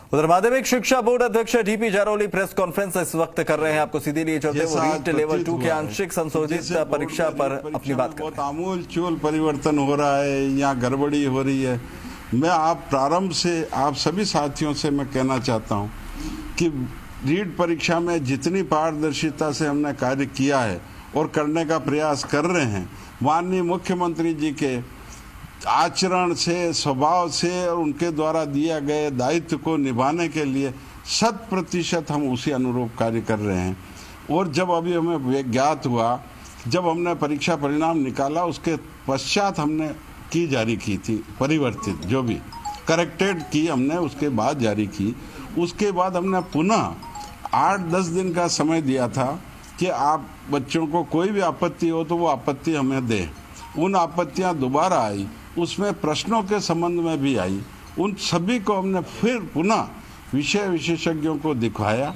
उधर माध्यमिक शिक्षा बोर्ड अध्यक्ष डीपी जारौली प्रेस कॉन्फ्रेंस इस वक्त कर रहे हैं। आपको सीधे लिए चलते वो रीट लेवल 2 के आंशिक संशोधित परीक्षा पर अपनी बात कर रहे हैं। आमूल चूल परिवर्तन हो रहा है, यहाँ गड़बड़ी हो रही है। मैं प्रारंभ से आप सभी साथियों से मैं कहना चाहता हूँ कि रीट परीक्षा में जितनी पारदर्शिता से हमने कार्य किया है और करने का प्रयास कर रहे हैं, माननीय मुख्यमंत्री जी के आचरण से, स्वभाव से और उनके द्वारा दिया गए दायित्व को निभाने के लिए 100% हम उसी अनुरूप कार्य कर रहे हैं। और जब अभी हमें ज्ञात हुआ, जब हमने परीक्षा परिणाम निकाला, उसके पश्चात हमने की जारी की थी परिवर्तित, जो भी करेक्टेड की हमने उसके बाद जारी की। उसके बाद हमने पुनः 8-10 दिन का समय दिया था कि आप बच्चों को कोई भी आपत्ति हो तो वो आपत्ति हमें दें। उन आपत्तियां दोबारा आई, उसमें प्रश्नों के संबंध में भी आई। उन सभी को हमने फिर पुनः विषय विशेषज्ञों को दिखाया।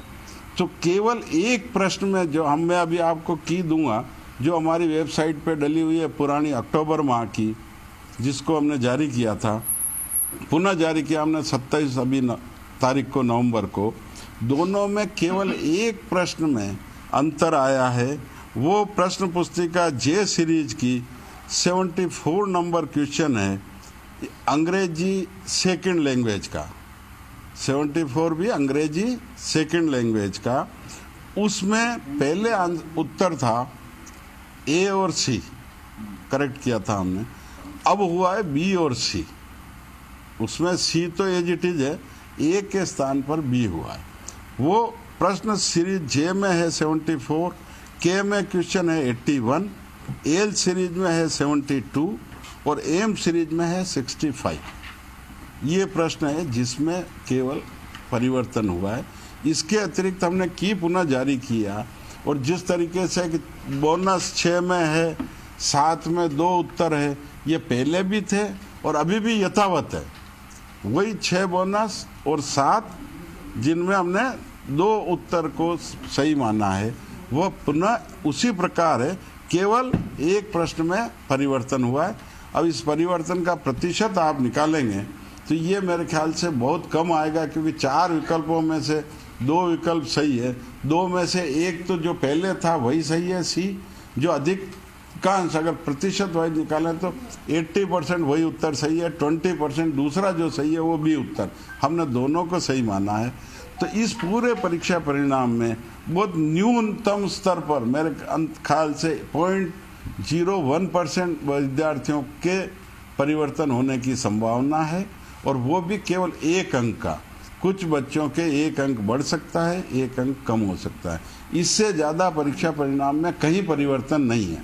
तो केवल एक प्रश्न में जो मैं अभी आपको की दूंगा, जो हमारी वेबसाइट पे डली हुई है पुरानी अक्टूबर माह की, जिसको हमने जारी किया था, पुनः जारी किया हमने 27 अभी तारीख को नवंबर को। दोनों में केवल एक प्रश्न में अंतर आया है। वो प्रश्न पुस्तिका जे सीरीज की 74 नंबर क्वेश्चन है, अंग्रेजी सेकंड लैंग्वेज का। 74 भी अंग्रेजी सेकंड लैंग्वेज का। उसमें पहले उत्तर था ए और सी, करेक्ट किया था हमने। अब हुआ है बी और सी। उसमें सी तो एज इट इज है, ए के स्थान पर बी हुआ है। वो प्रश्न सीरीज जे में है 74, के में क्वेश्चन है 81, एल सीरीज में है 72 और एम सीरीज में है 65। ये प्रश्न है जिसमें केवल परिवर्तन हुआ है। इसके अतिरिक्त हमने की पुनः जारी किया। और जिस तरीके से कि बोनस 6 में है, 7 में 2 उत्तर है, ये पहले भी थे और अभी भी यथावत है। वही 6 बोनस और 7 जिनमें हमने 2 उत्तर को सही माना है, वह पुनः उसी प्रकार है, केवल एक प्रश्न में परिवर्तन हुआ है। अब इस परिवर्तन का प्रतिशत आप निकालेंगे तो ये मेरे ख्याल से बहुत कम आएगा, क्योंकि 4 विकल्पों में से 2 विकल्प सही है, 2 में से एक तो जो पहले था वही सही है, सी। जो अधिकांश अगर प्रतिशत वाइज निकालें तो 80% वही उत्तर सही है, 20% दूसरा जो सही है वो भी उत्तर। हमने दोनों को सही माना है। तो इस पूरे परीक्षा परिणाम में बहुत न्यूनतम स्तर पर मेरे ख्याल से 0.01% विद्यार्थियों के परिवर्तन होने की संभावना है, और वो भी केवल 1 अंक का। कुछ बच्चों के 1 अंक बढ़ सकता है, 1 अंक कम हो सकता है। इससे ज़्यादा परीक्षा परिणाम में कहीं परिवर्तन नहीं है।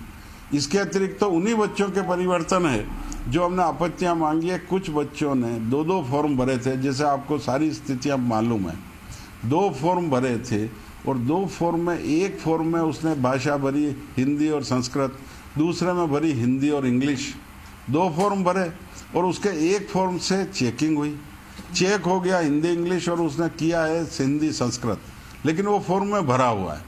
इसके अतिरिक्त तो उन्हीं बच्चों के परिवर्तन है जो हमने आपत्तियां मांगी है। कुछ बच्चों ने 2-2 फॉर्म भरे थे, जैसे आपको सारी स्थितियां मालूम है। 2 फॉर्म भरे थे और 2 फॉर्म में, एक फॉर्म में उसने भाषा भरी हिंदी और संस्कृत, दूसरे में भरी हिंदी और इंग्लिश। 2 फॉर्म भरे और उसके एक फॉर्म से चेकिंग हुई, चेक हो गया हिंदी इंग्लिश और उसने किया है हिंदी संस्कृत, लेकिन वो फॉर्म में भरा हुआ है।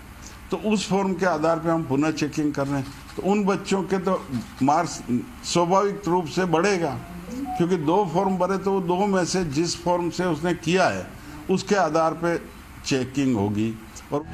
तो उस फॉर्म के आधार पे हम पुनः चेकिंग कर रहे हैं। तो उन बच्चों के तो मार्क्स स्वाभाविक रूप से बढ़ेगा, क्योंकि 2 फॉर्म भरे तो वो 2 में से जिस फॉर्म से उसने किया है उसके आधार पे चेकिंग होगी। और